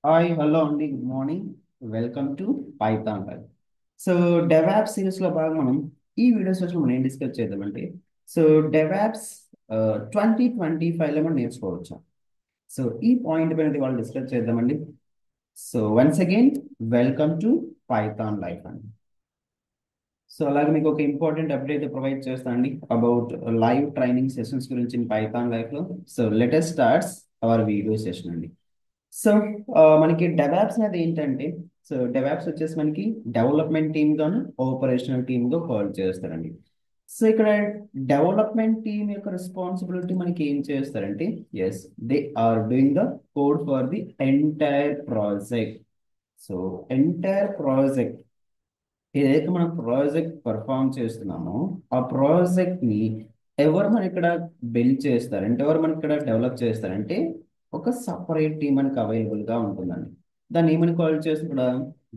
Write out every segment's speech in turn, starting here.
Hi hello అండి good morning welcome to Python live. So DevOps సిరీస్లో భాగంగా మనం ఈ వీడియో సెషన్లో మనం ఏం డిస్కస్ చేద్దామంటే సో డెవాప్స్ 2025లో మనం నేర్చుకోవచ్చు. సో ఈ పాయింట్ పైన వాళ్ళు డిస్కస్ చేద్దామండి. So once again welcome to Python live అండి. సో అలాగే మీకు ఒక ఇంపార్టెంట్ అప్డేట్ ప్రొవైడ్ చేస్తానండి అబౌట్ లైవ్ ట్రైనింగ్ సెషన్స్ గురించి పైథాన్ లైవ్లో. So let's start our video session అండి. సో మనకి డెవాప్స్ అనేది ఏంటంటే సో డెవాప్స్ వచ్చేసి మనకి డెవలప్మెంట్ టీమ్ గాను ఆపరేషనల్ టీమ్ గా కాల్ చేస్తారండి. సో ఇక్కడ డెవలప్మెంట్ టీమ్ యొక్క రెస్పాన్సిబిలిటీ మనకి ఏం చేస్తారంటే as they are doing the code for the entire project. So entire project ఏదైతే మనం ప్రాజెక్ట్ పర్ఫామ్ చేస్తున్నామో ఆ ప్రాజెక్ట్ ని ఎవరు మన ఇక్కడ బిల్డ్ చేస్తారంటే ఎవరు మన ఇక్కడ డెవలప్ చేస్తారంటే ఒక సపరేట్ టీం మనకి అవైలబుల్ గా ఉంటుందండి. దాన్ని ఏమని కాల్ చేస్తున్నాం ఇక్కడ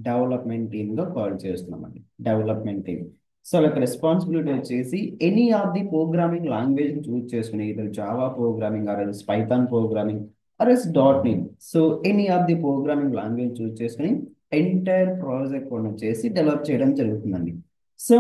డెవలప్మెంట్ టీమ్ గా కాల్ చేస్తున్నామండి. Development team. సో వాళ్ళకి రెస్పాన్సిబిలిటీ వచ్చేసి any of the programming language choose చేసుకుని ఇది Java programming or else Python programming or else dot net. So any of the programming language choose చేసుకుని entire project కూడా వచ్చేసి develop చేయడం జరుగుతుందండి. సో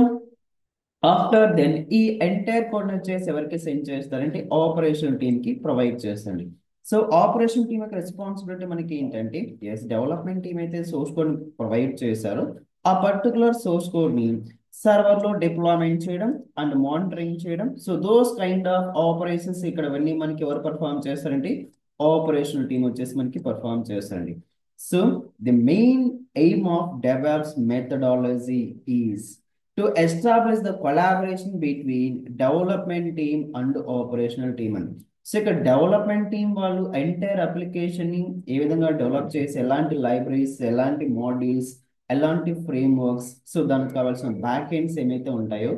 ఆఫ్టర్ దెన్ ఈ ఎంటైర్ కోడ్ వచ్చేసి ఎవరికి సెండ్ చేస్తారంటే ఆపరేషన్ టీమ్ కి ప్రొవైడ్ చేస్తుంది. సో ఆపరేషన్ టీమ్ యొక్క రెస్పాన్సిబిలిటీ మనకి ఏంటంటే ఎస్ డెవలప్మెంట్ టీమ్ అయితే సోర్స్ కోడ్ ప్రొవైడ్ చేశారో ఆ పర్టికులర్ సోర్స్ కోడ్ ని సర్వర్ లో డిప్లాయ్మెంట్ చేయడం అండ్ మానిటరింగ్ చేయడం. So those kind of operations ఇక్కడ ఇవన్నీ మనకి ఎవరు పర్ఫామ్ చేస్తారంటే ఆపరేషనల్ టీమ్ వచ్చేసి మనకి పర్ఫామ్ చేస్తారండి. So the main aim of DevOps methodology is to establish the collaboration between development team and operational team అని. సో ఇక్కడ డెవలప్మెంట్ టీం వాళ్ళు ఎంటైర్ అప్లికేషన్ ని ఏ విధంగా డెవలప్ చేసి ఎలాంటి లైబ్రరీస్ ఎలాంటి మాడ్యూల్స్ ఎలాంటి ఫ్రేమ్ వర్క్స్ సో దానికి కావాల్సిన బ్యాక్ ఎండ్స్ ఏమైతే ఉంటాయో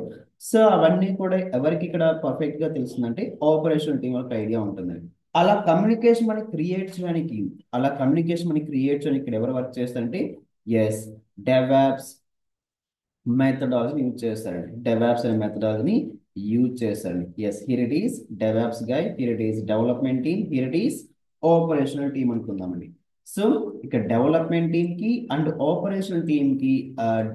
సో అవన్నీ కూడా ఎవరికి ఇక్కడ పర్ఫెక్ట్ గా తెలుస్తుందంటే ఆపరేషన్ టీం ఒక ఐడియా ఉంటుంది. అలా కమ్యూనికేషన్ మనకి క్రియేట్ చేయడానికి ఇక్కడ ఎవరు వర్క్ చేస్తారంటే ఎస్ డెవాప్స్ మెథడాలజీ యూజ్ చేస్తారండి. డెవాప్స్ అనే మెథడాలజీని యూజ్ చేస్తారండి. Yes here it is DevOps guy, here it is development team, here it is operational team అనుకుందామండి. సో ఇక్కడ డెవలప్మెంట్ టీమ్ కి అండ్ ఆపరేషనల్ టీమ్ కి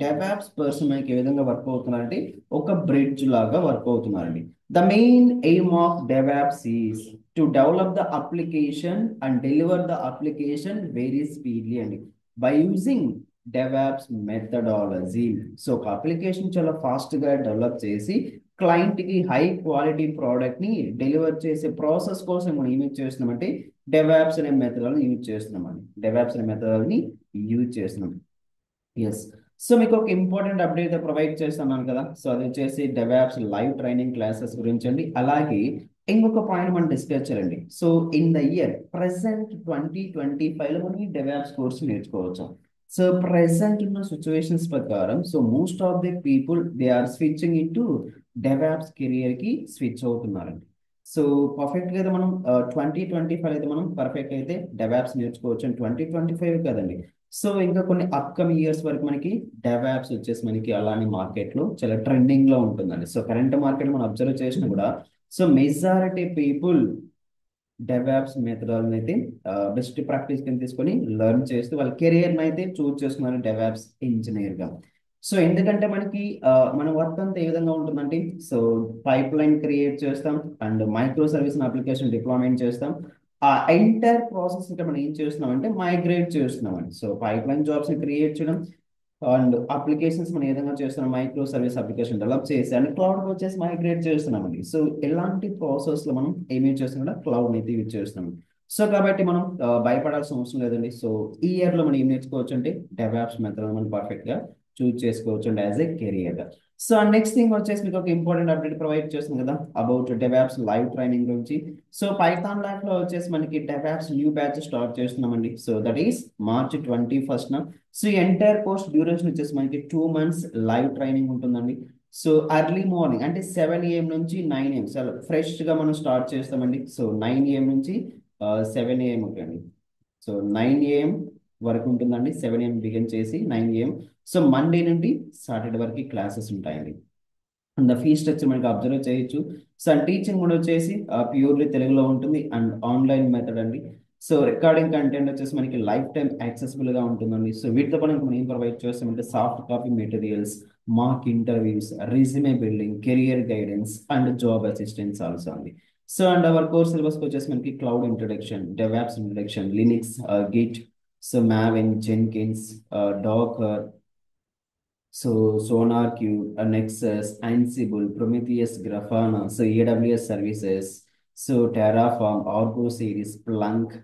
డెవాప్స్ పర్సన్ మనకి ఏ విధంగా వర్క్ అవుతున్నారంటే ఒక బ్రిడ్జ్ లాగా వర్క్ అవుతున్నారండి. The main aim of DevOps is to develop the application and deliver the application very speedly అండి by using DevOps methodology. So ఒక అప్లికేషన్ చాలా ఫాస్ట్ గా డెవలప్ చేసి క్లయింట్ కి హై క్వాలిటీ ప్రోడక్ట్ ని డెలివర్ చేసే ప్రాసెస్ కోసం మనం ఏమి చేస్తున్నామంటే డెవాప్స్ అనే మెథడాలను యూజ్ చేస్తున్నామండి. డెవాప్స్ అనే మెథడాలని యూజ్ చేస్తున్నాం. ఎస్. సో మీకు ఒక ఇంపార్టెంట్ అప్డేట్ ప్రొవైడ్ చేస్తున్నాను కదా. సో అది వచ్చేసి డెవాప్స్ లైవ్ ట్రైనింగ్ క్లాసెస్ గురించి అండి. అలాగే ఇంకొక పాయింట్ మనం డిస్కస్ చేయాలండి. So in the year present 2025 లో మనం ఈ డెవాప్స్ కోర్స్ నేర్చుకోవచ్చు. సో ప్రెసెంట్ ఉన్న సిచ్యువేషన్స్ ప్రకారం so most of the people they are switching in to DevOps career కి స్విచ్ అవుతున్నారండి. సో పర్ఫెక్ట్ గా అయితే మనం 2025 అయితే మనం పర్ఫెక్ట్ అయితే డెవాప్స్ నేర్చుకోవచ్చు అండ్ 2025 కదండి. సో ఇంకా కొన్ని అప్కమింగ్ ఇయర్స్ వరకు మనకి డెవాప్స్ వచ్చేసి మనకి అలానే మార్కెట్ లో చాలా ట్రెండింగ్ లో ఉంటుందండి. సో కరెంట్ మార్కెట్ మనం అబ్జర్వ్ చేసినా కూడా so majority people DevOps methodology అయితే బెస్ట్ ప్రాక్టీస్ కింద తీసుకొని లెర్న్ చేస్తూ వాళ్ళ కెరియర్ అయితే చూస్ చేసుకున్నారు డెవాప్స్ ఇంజనీర్ గా. సో ఎందుకంటే మనకి మన వర్క్ అంతా ఏ విధంగా ఉంటుందంటే సో పైప్ లైన్ క్రియేట్ చేస్తాం and micro service application deployment చేస్తాం. ఆ ఎంటైర్ ప్రాసెస్ ఇక్కడ మనం ఏం చేస్తున్నాం అంటే మైగ్రేట్ చేస్తున్నామండి. సో పైప్ లైన్ జాబ్స్ ని క్రియేట్ చేయడం అండ్ అప్లికేషన్స్ మనం ఏ విధంగా చేస్తున్నాం మైక్రో సర్వీస్ అప్లికేషన్ డెవలప్ చేసి అండ్ క్లౌడ్ వచ్చేసి మైగ్రేట్ చేస్తున్నామండి. సో ఎలాంటి ప్రాసెస్ లో మనం ఏమేమి చేస్తున్నాం క్లౌడ్ అయితే యూజ్ చేస్తున్నాం. సో కాబట్టి మనం భయపడాల్సిన అవసరం లేదండి. సో ఈ ఇయర్ లో మనం ఏం నేర్చుకోవచ్చు అంటే డెవాప్స్ మెథడ్ మనం పర్ఫెక్ట్ గా చూస్ చేసుకోవచ్చు and as a career. So next thing వచ్చేసి మీకు ఒక ఇంపార్టెంట్ అప్డేట్ ప్రొవైడ్ చేస్తుంది కదా అబౌట్ డెవాప్స్ లైవ్ ట్రైనింగ్ గురించి. సో పైథాన్ ల్యాబ్ లో వచ్చేసి మనకి డెవాప్స్ న్యూ బ్యాచ్ స్టార్ట్ చేస్తున్నామండి. So that is March 21st. So entire course duration వచ్చేసి మనకి 2 months లైవ్ ట్రైనింగ్ ఉంటుందండి. సో ఎర్లీ మార్నింగ్ అంటే 7 AM నుంచి 9 AM చాలా ఫ్రెష్ గా మనం స్టార్ట్ చేస్తామండి. సో 9 AM నుంచి 7 AM ఉంటుంది. సో 9 AM వరకు ఉంటుందండి. 7 AM బిగిన్ చేసి 9 AM. సో మండే నుండి సాటర్డే వరకు క్లాసెస్ ఉంటాయండి. అండ్ ఫీ స్ట్రక్చర్ మనకి అబ్జర్వ్ చేయొచ్చు. సో టీచింగ్ కూడా వచ్చేసి ప్యూర్లీ తెలుగులో ఉంటుంది అండ్ ఆన్లైన్ మెథడ్ అండి. సో రికార్డింగ్ కంటెంట్ వచ్చేసి మనకి లైఫ్ టైం యాక్సెసిబుల్ గా ఉంటుందండి. సో వీటితో పాటు మనం ఏం ప్రొవైడ్ చేస్తామంటే soft copy materials, mock interviews, resume building, career guidance and job assistance also అండి. So and our course syllabus వచ్చేసి మనకి cloud introduction, DevOps introduction, Linux, Git, so Maven, Jenkins, Docker, so SonarQube, Nexus, Ansible, Prometheus, Grafana, so AWS services, so Terraform, Argo series, Splunk.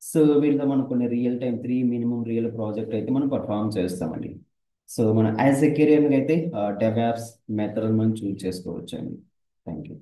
So వీళ్ళతో మనం కొన్ని real time 3 minimum real project అయితే మనం perform చేస్తామండి. So మనం as a career అయితే DevOps method మనం చూస్ చేసుకోవచ్చు అండి. Thank you.